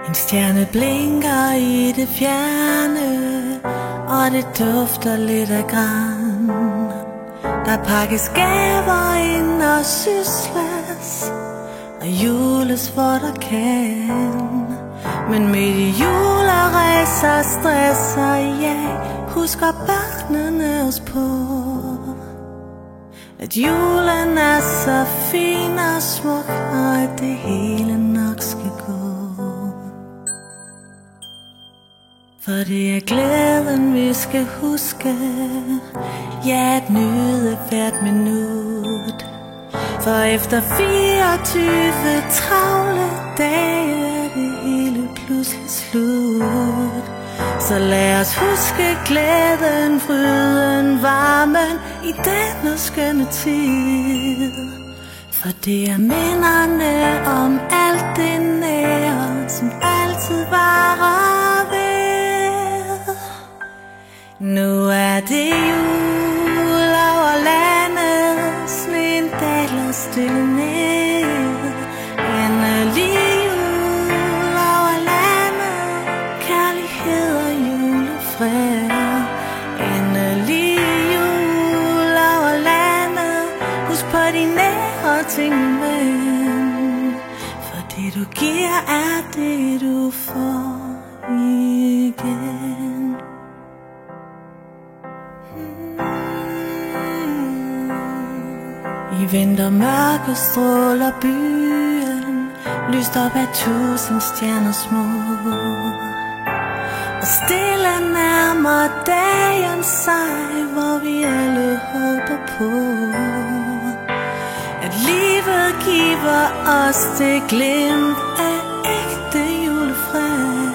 En stjerne blinker i det fjerne, og det dufter lidt af gran. Der pakkes gaver ind og sysles, og jules hvor der kan. Men midt i juleræser stresser jeg, husker børnene os på, at julen er så fin og smuk, og at det hele nok skal gå. For det er glæden vi skal huske, ja, at nyde hvert minut. For efter 24 travle dage er det hele pludselig slut. Så lad os huske glæden, fryden, varmen i denne skønne tid. For det er minderne om alt det nære, som altid varer ved. Nu er det jul over landet, sneen daler stille ned. Endelig jul over landet, kærlighed og julefred. Endelig jul over landet, husk på de nære ting, ven. For det du giver er det du får igen. I vintermørke stråler byen, lyst op af 1000 stjerner små. Og stille nærmer dagen sig, hvor vi alle håber på, at livet giver os det glimt af ægte julefred,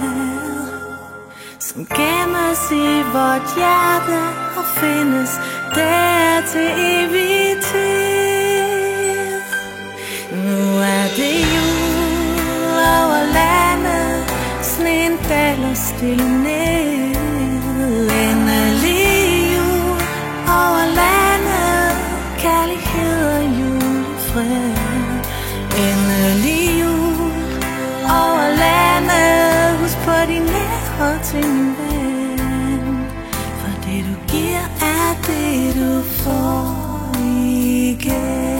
som gemmes i vort hjerte og findes der til evig tid. Nu er det jul over landet, sneen daler stille ned. Endelig jul over landet, kærlighed og julefred. Endelig jul over landet, husk på de nære ting, ven. For det du giver er det du får igen.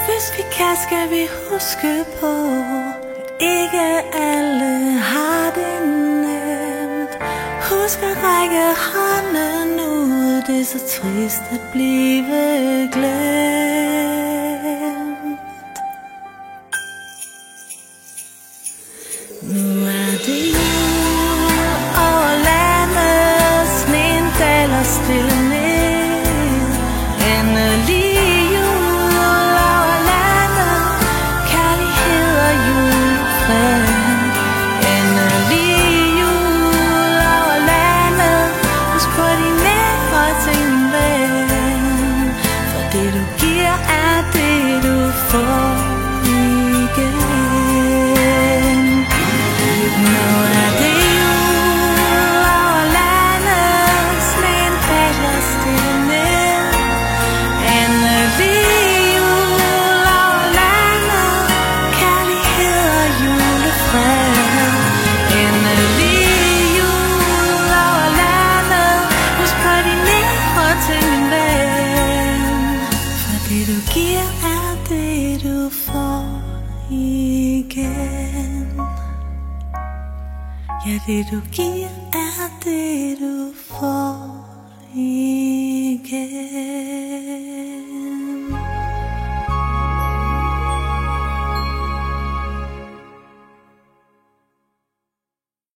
Hvis vi kan, skal vi huske på, at ikke alle har det nemt. Husk at række hånden ud, det er så trist at blive glemt. Nu er det jul over landet, sneen daler stille ned. Endelig ja, det du giver er det du får.